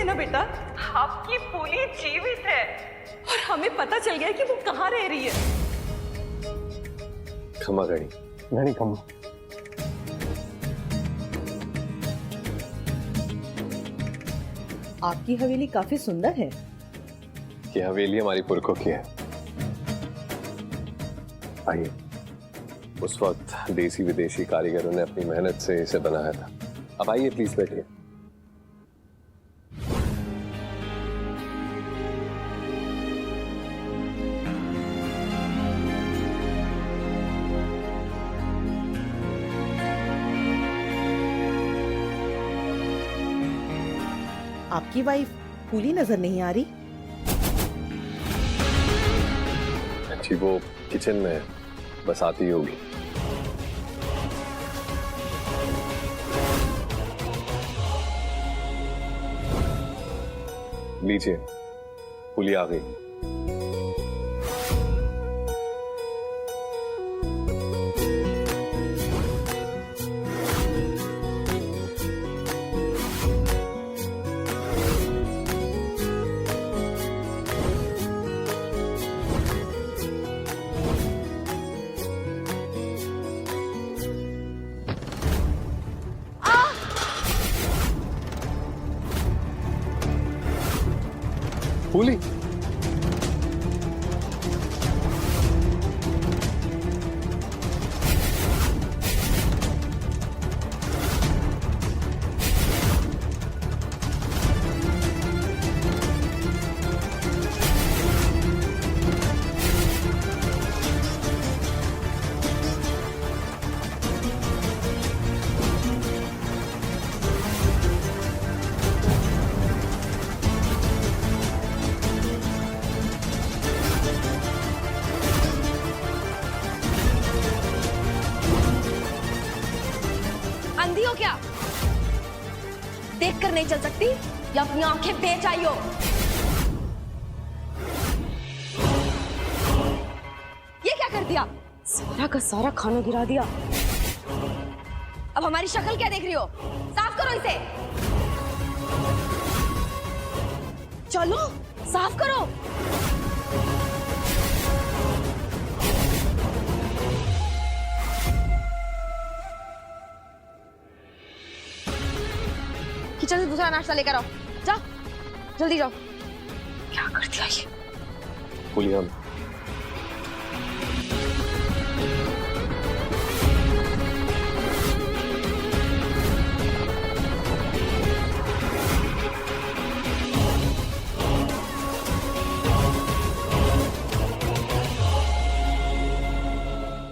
ना बेटा, आपकी फूली जीवित है और हमें पता चल गया कि वो कहाँ रह रही है। खम्मा गणी, गणी खम्मा। आपकी हवेली काफी सुंदर है। ये हवेली हमारी पुरखों की है। आइए, उस वक्त देसी विदेशी कारीगरों ने अपनी मेहनत से इसे बनाया था। अब आइए प्लीज बैठिए। आपकी वाइफ फूली नजर नहीं आ रही। जी वो किचन में है, बस आती होगी। लीजिए, फूली आ गई। फूली, अंधी हो क्या? देख कर नहीं चल सकती या अपनी आंखें बेच आई हो? ये क्या कर दिया? सारा का सारा खाना गिरा दिया। अब हमारी शक्ल क्या देख रही हो? साफ करो इसे। चलो साफ करो। किचन से दूसरा नाश्ता लेकर आओ। जाओ, जल्दी जाओ। क्या कर दिया ये? फूली, हम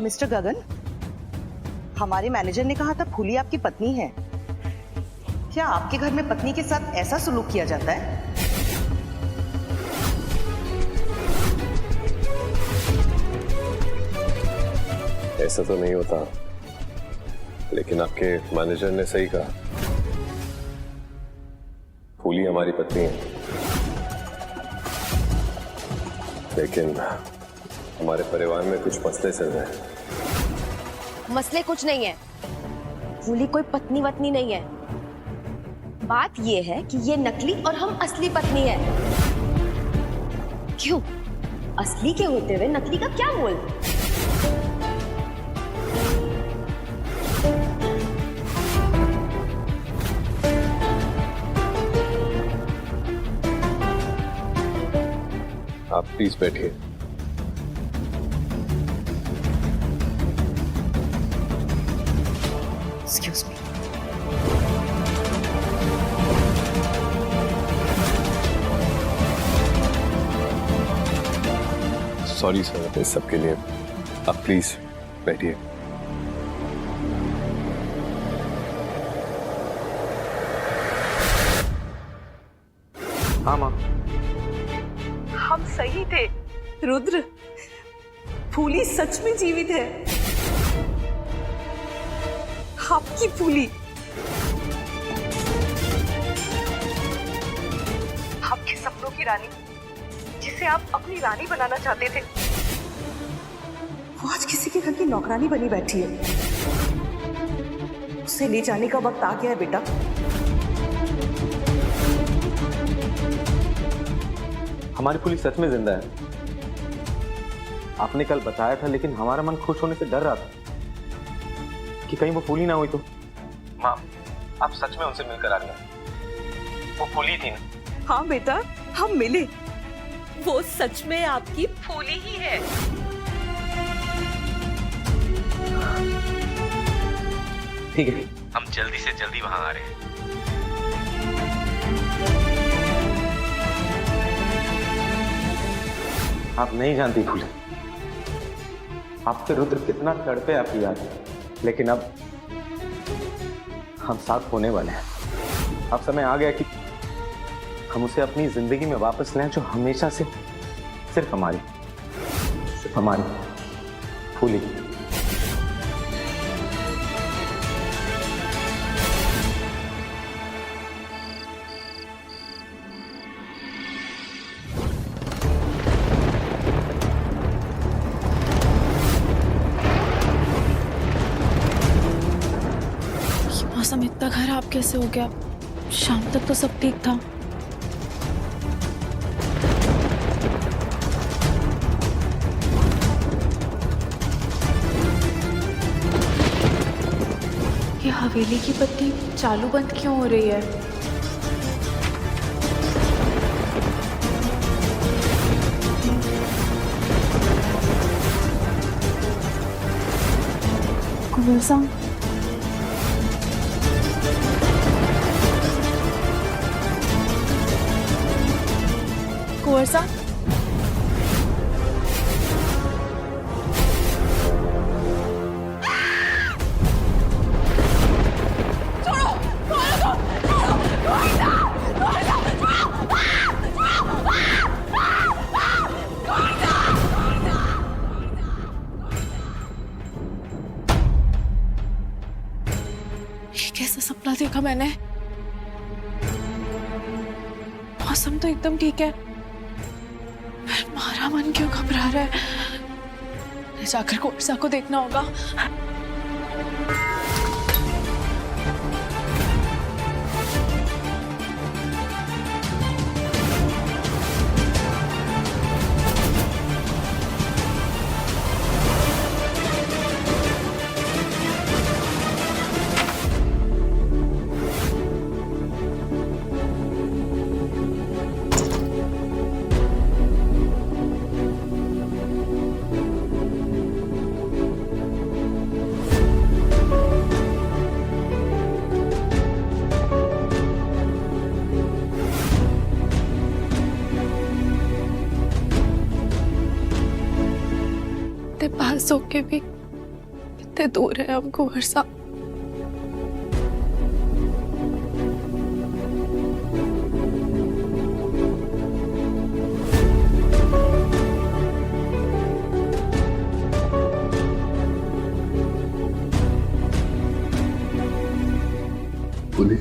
मिस्टर गगन, हमारे मैनेजर ने कहा था फूली आपकी पत्नी है। क्या आपके घर में पत्नी के साथ ऐसा सलूक किया जाता है? ऐसा तो नहीं होता, लेकिन आपके मैनेजर ने सही कहा। फूली हमारी पत्नी है, लेकिन हमारे परिवार में कुछ मसले चल रहे हैं। मसले कुछ नहीं है। फूली कोई पत्नी वत्नी नहीं है। बात यह है कि ये नकली और हम असली पत्नी है। क्यों? असली के होते हुए नकली का क्या मोल? आप प्लीज बैठिए। Excuse me. सॉरी सर इस सब के लिए। आप प्लीज बैठिए। हाँ माँ, हम सही थे रुद्र, फूली सच में जीवित है। आपकी फूली, आपके सपनों की रानी, जिसे आप अपनी रानी बनाना चाहते थे, वो आज किसी के घर की नौकरानी बनी बैठी है। उसे ले जाने का वक्त आ गया है बेटा। हमारी फूली सच में जिंदा है। आपने कल बताया था, लेकिन हमारा मन खुश होने से डर रहा था कि कहीं वो फूली ना हुई तो। माँ, आप सच में उनसे मिलकर आ गए। वो फूली थी ना? हाँ बेटा, हम मिले। वो सच में आपकी फूली ही है। ठीक है, हम जल्दी से जल्दी वहां आ रहे हैं। आप नहीं जानती फूले, आपके रुद्र कितना तड़पे आपकी याद, लेकिन अब हम साथ होने वाले हैं। अब समय आ गया कि हम उसे अपनी जिंदगी में वापस लें, जो हमेशा से सिर्फ हमारी फूली। मौसम इतना खराब कैसे हो गया? शाम तक तो सब ठीक था। ये हवेली की बत्ती चालू बंद क्यों हो रही है? कुंवरसा, कुंवरसा, ये कैसा सपना देखा मैंने? मौसम तो एकदम ठीक है, हमारा मन क्यों घबरा रहा है? मुझे जाकर कुंवरसा को देखना होगा। इतने पास होके भी इतने दूर है हम कुंवरसा। फूली,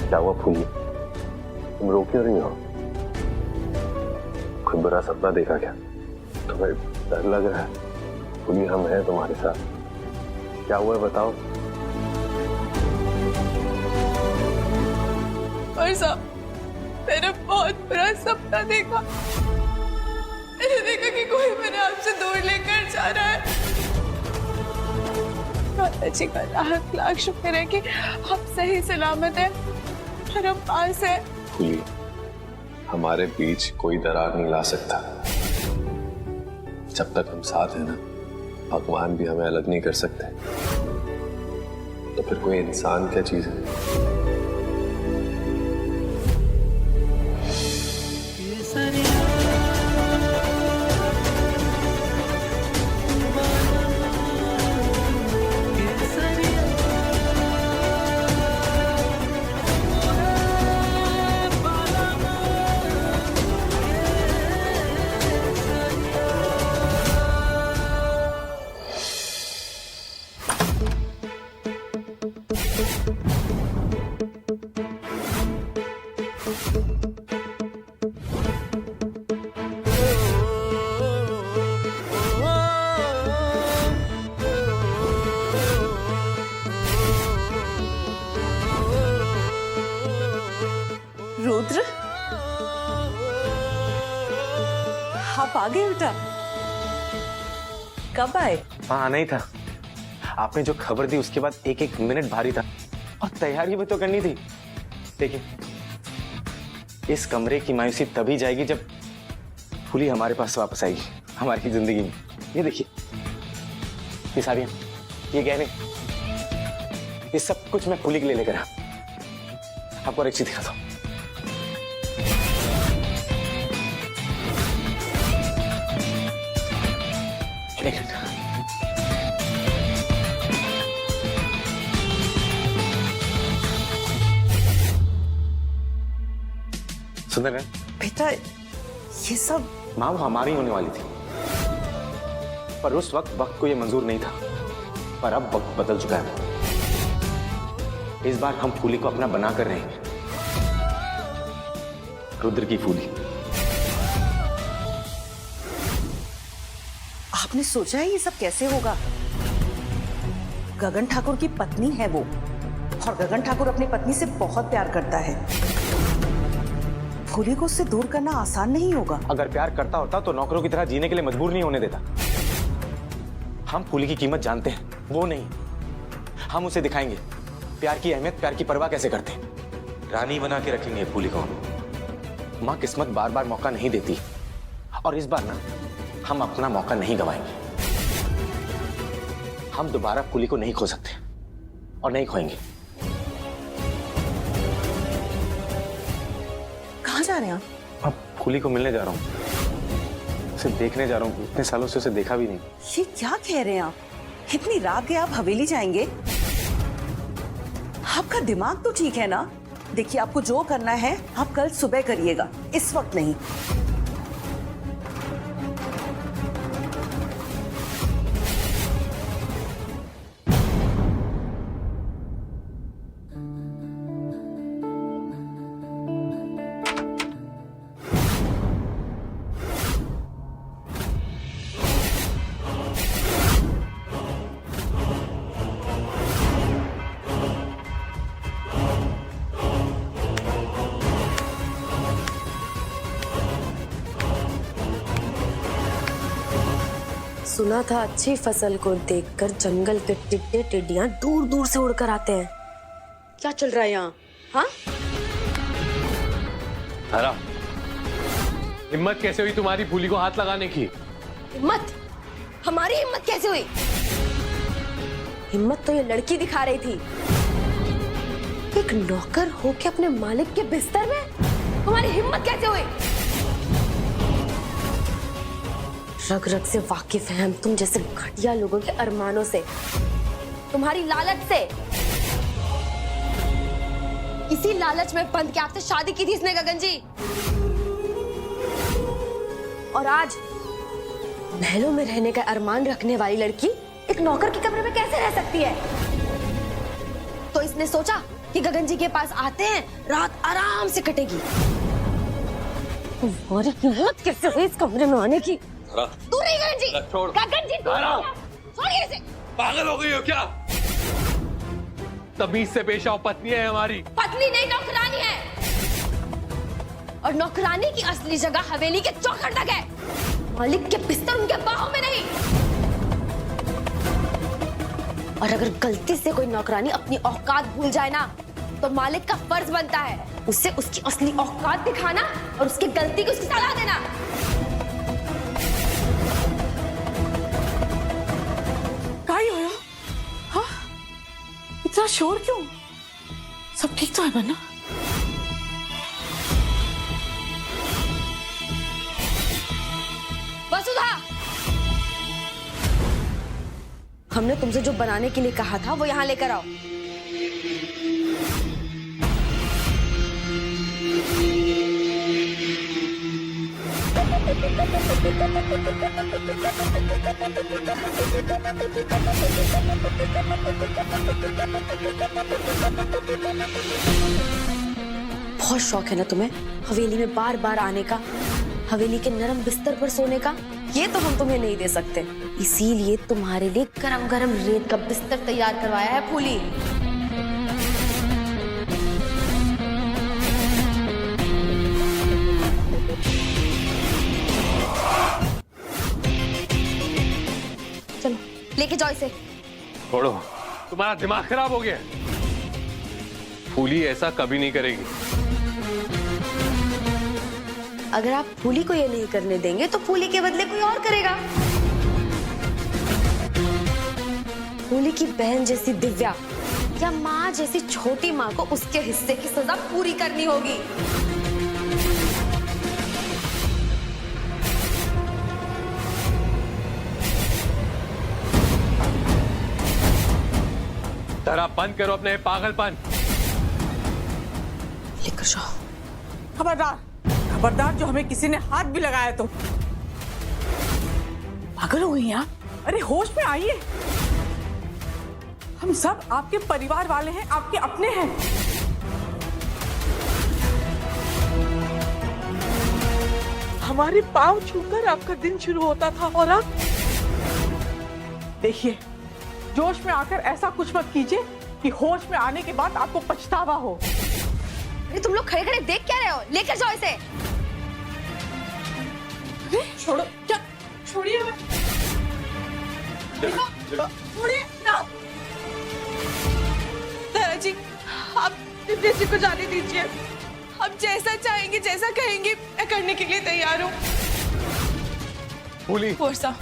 क्या हुआ फूली? तुम रो क्यों रही हो? कोई बुरा सपना देखा क्या? तुम्हें डर लग रहा है? फूली, हम हैं तुम्हारे साथ। क्या हुआ है बताओ। कुंवरसा, मैंने बहुत बुरा सपना देखा। मैंने देखा कि कोई मेरे आपसे दूर लेकर जा रहा है। अच्छी का लाख शुक्र है कि हम सही सलामत है और हम पास है। फूली, हमारे बीच कोई दरार नहीं ला सकता। जब तक हम साथ हैं ना, भगवान भी हमें अलग नहीं कर सकते। तो फिर कोई इंसान क्या चीज है? आ गए बेटा। कब आए? हाँ, आना ही था। आपने जो खबर दी उसके बाद एक एक मिनट भारी था और तैयारी भी तो करनी थी। देखिए, इस कमरे की मायूसी तभी जाएगी जब फूली हमारे पास वापस आएगी, हमारी जिंदगी में। ये देखिए, ये साड़ियाँ, ये गहने, ये सब कुछ मैं फूली के लिए लेकर आया। आपको और एक चीज दिखाता हूँ। एक मिनट। सुंदर है बेटा, ये सब माँ वो हमारी होने वाली थी, पर उस वक्त को ये मंजूर नहीं था। पर अब वक्त बदल चुका है। इस बार हम फूली को अपना बना कर रहेंगे, रुद्र की फूली। आपने सोचा है ये सब कैसे होगा? गगन ठाकुर की पत्नी है वो, और गगन ठाकुर अपनी पत्नी से बहुत प्यार करता है। फूली को उससे दूर करना आसान नहीं होगा। अगर प्यार करता होता तो नौकरों की तरह जीने के लिए मजबूर नहीं होने देता। हम फूली की कीमत जानते हैं, वो नहीं। हम उसे दिखाएंगे प्यार की अहमियत, प्यार की परवाह कैसे करते हैं। रानी बना के रखेंगे फूली को। माँ किस्मत बार बार मौका नहीं देती, और इस बार ना हम अपना मौका नहीं गंवाएंगे। हम दोबारा फूली को नहीं खो सकते और नहीं खोएंगे। कहाँ जा रहे हैं आप? अब फूली को मिलने जा रहा हूँ, उसे देखने जा रहा हूँ। इतने सालों से उसे देखा भी नहीं। ये क्या कह रहे हैं आप? इतनी रात गए आप हवेली जाएंगे? आपका दिमाग तो ठीक है ना? देखिए, आपको जो करना है आप कल सुबह करिएगा, इस वक्त नहीं। सुना था अच्छी फसल को देखकर जंगल के टिड्डे टिड्डियां दूर दूर से उड़कर आते हैं। क्या चल रहा है यहाँ? हाँ, हरा, हिम्मत कैसे हुई तुम्हारी फूली को हाथ लगाने की? हिम्मत? हमारी हिम्मत कैसे हुई? हिम्मत तो ये लड़की दिखा रही थी। एक नौकर होके अपने मालिक के बिस्तर में तुम्हारी हिम्मत कैसे हुई? रग रग से वाकिफ हैं हम तुम जैसे घटिया लोगों के अरमानों से, तुम्हारी लालच से। इसी लालच में बंद के आपसे शादी की थी इसने गगन जी। और आज महलों में रहने का अरमान रखने वाली लड़की एक नौकर के कमरे में कैसे रह सकती है? तो इसने सोचा कि गगन जी के पास आते हैं, रात आराम से कटेगी। तुम्हारी हिम्मत कैसे हुई इस कमरे में आने की? तू नहीं गगन जी, छोड़। गगन जी छोड़िए इसे। पागल हो गई हो क्या? तमीज से पेश आओ, पत्नी है हमारी। पत्नी नहीं, नौकरानी है। और नौकरानी की असली जगह हवेली के चौखट तक है, मालिक के बिस्तर उनके बाहों में नहीं। और अगर गलती से कोई नौकरानी अपनी औकात भूल जाए ना, तो मालिक का फर्ज बनता है उसे उसकी असली औकात दिखाना और उसकी गलती की उसकी सलाह देना। इतना शोर क्यों? सब ठीक तो है बन्ना? वसुधा, हमने तुमसे जो बनाने के लिए कहा था वो यहाँ लेकर आओ। बहुत शौक है ना तुम्हें हवेली में बार बार आने का, हवेली के नरम बिस्तर पर सोने का। ये तो हम तुम्हें नहीं दे सकते, इसीलिए तुम्हारे लिए गरम गरम रेत का बिस्तर तैयार करवाया है फूली। लेके जाओ इसे। छोड़ो, तुम्हारा दिमाग खराब हो गया। फूली ऐसा कभी नहीं करेगी। अगर आप फूली को ये नहीं करने देंगे तो फूली के बदले कोई और करेगा। फूली की बहन जैसी दिव्या या माँ जैसी छोटी माँ को उसके हिस्से की सजा पूरी करनी होगी। तारा, बंद करो अपने पागलपन। लेकर जाओ। खबरदार, खबरदार, जो हमें किसी ने हाथ भी लगाया तो। पागल हो गई आप? अरे होश में आइए। हम सब आपके परिवार वाले हैं, आपके अपने हैं। हमारे पांव छूकर आपका दिन शुरू होता था और अब देखिए, जोश में आकर ऐसा कुछ मत कीजिए कि होश में आने के बाद आपको पछतावा हो। अरे तुम लोग खड़े खड़े देख क्या रहे हो? लेकर जाओ इसे। अरे छोड़ो, क्या? छोड़िए हमें। छोड़िए ना। तारा जी, आप दिव्या जी को जाने दीजिए। आप जैसा चाहेंगे, जैसा कहेंगे, मैं करने के लिए तैयार हूँ। फूली, वर्षा,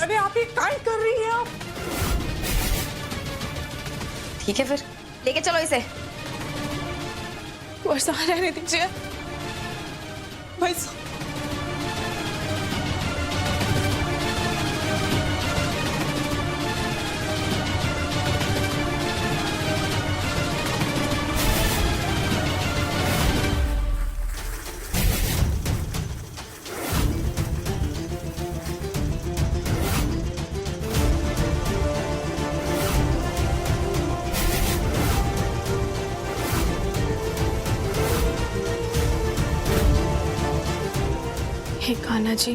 अरे आप ये क्या कर रही हैं आप? ठीक है फिर, लेके चलो इसे। वर्षा, रहने दीजिए बस। हे कान्हा जी,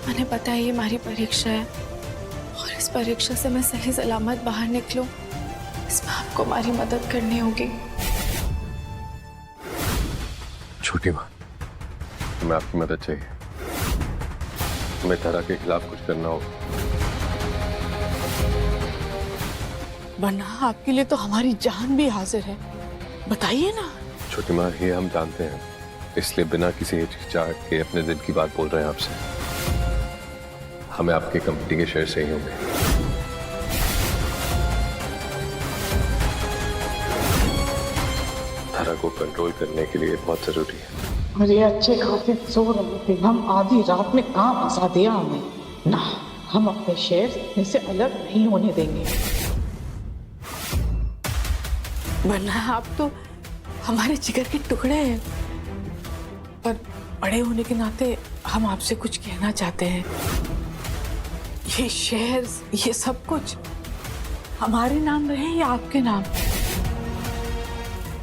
मैंने पता है ये हमारी परीक्षा है और इस परीक्षा से मैं सही सलामत बाहर निकलूं, इसमें आपको हमारी मदद करनी होगी। छोटी माँ, तुम्हें आपकी मदद चाहिए। तुम्हें तारा के खिलाफ कुछ करना होगा। वरना आपके लिए तो हमारी जान भी हाजिर है, बताइए ना। छोटी माँ, ये हम जानते हैं, इसलिए बिना किसी हिचकिचाहट के अपने दिल की बात बोल रहे हैं आपसे। हमें आपके कंपनी के शेयर चाहिए होंगे। तारा को कंट्रोल करने के लिए बहुत जरूरी है। मुझे अच्छे खासे सो रहे थे हम, आधी रात में कहाँ फंसा दिया हमें। ना, हम अपने शेर इनसे अलग नहीं होने देंगे। वरना आप तो हमारे जिगर के टुकड़े हैं, पर बड़े होने के नाते हम आपसे कुछ कहना चाहते हैं। ये शेयर, ये सब कुछ हमारे नाम रहे या आपके नाम,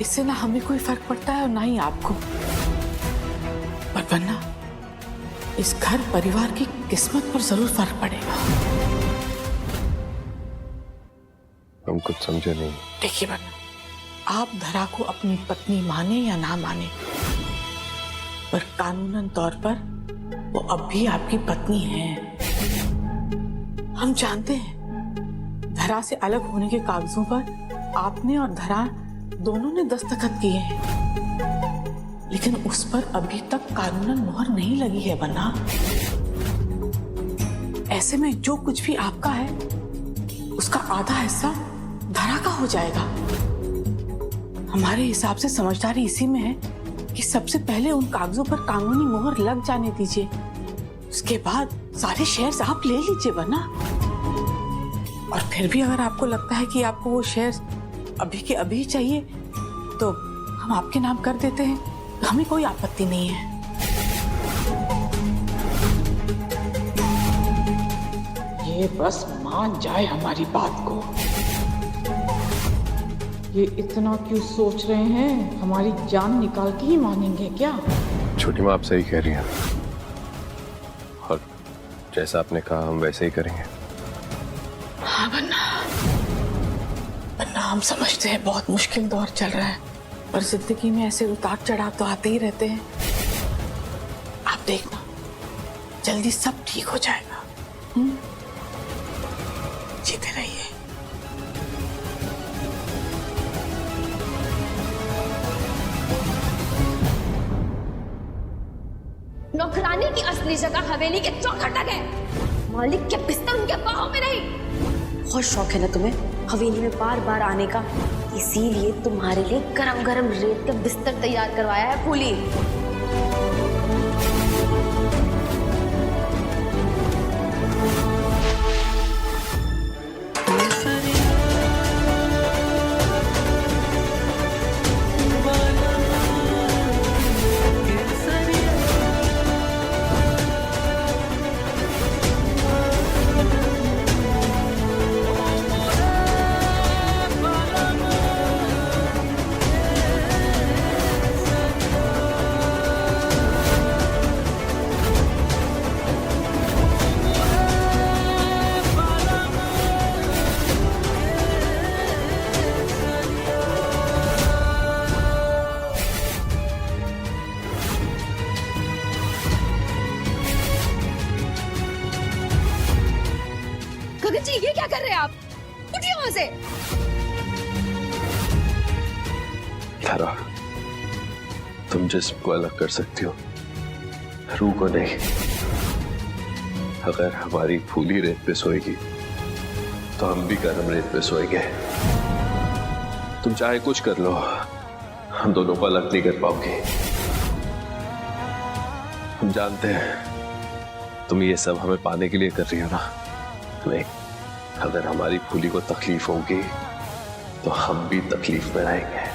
इससे ना हमें कोई फर्क पड़ता है और ना ही आपको। पर वरना इस घर परिवार की किस्मत पर जरूर फर्क पड़ेगा। हम कुछ समझे नहीं। देखिए वरना, आप धरा को अपनी पत्नी माने या ना माने, पर कानूनन तौर पर वो अब भी आपकी पत्नी है। हम जानते हैं धरा से अलग होने के कागजों पर आपने और धरा दोनों ने दस्तखत किए हैं, लेकिन उस पर अभी तक कानूनन मोहर नहीं लगी है बना। ऐसे में जो कुछ भी आपका है उसका आधा हिस्सा धरा का हो जाएगा। हमारे हिसाब से समझदारी इसी में है कि सबसे पहले उन कागजों पर कानूनी मोहर लग जाने दीजिए, उसके बाद सारे शेयर्स आप ले लीजिए वरना। और फिर भी अगर आपको लगता है कि आपको वो शेयर्स अभी के अभी चाहिए तो हम आपके नाम कर देते हैं, हमें कोई आपत्ति नहीं है। ये बस मान जाए हमारी बात को। ये इतना क्यों सोच रहे हैं? हमारी जान निकाल के ही मानेंगे क्या? छोटी माँ, आप सही कह रही हैं, और जैसा आपने कहा हम वैसे ही करेंगे। हाँ वरना हम समझते हैं बहुत मुश्किल दौर चल रहा है, पर जिंदगी में ऐसे उतार चढ़ाव तो आते ही रहते हैं। आप देखना, जल्दी सब ठीक हो जाएगा। जीते रहिए। नौकरानी की असली जगह हवेली के चौखट तक है, मालिक के बिस्तर उनके बाहों में नहीं। बहुत शौक है ना तुम्हें हवेली में बार बार आने का, इसीलिए तुम्हारे लिए गरम गरम रेत के बिस्तर तैयार करवाया है फूली। गगन जी ये क्या कर रहे हैं आप? उठिए वहां से। तारा, तुम जिस्म को अलग कर सकती हो, रूह को नहीं। अगर हमारी फूली रेत पे सोएगी तो हम भी गर्म रेत पे सोएंगे। तुम चाहे कुछ कर लो, हम दोनों को अलग नहीं कर पाओगे। हम जानते हैं तुम ये सब हमें पाने के लिए कर रही हो ना। नहीं, अगर हमारी फूली को तकलीफ होगी तो हम भी तकलीफ में रहेंगे।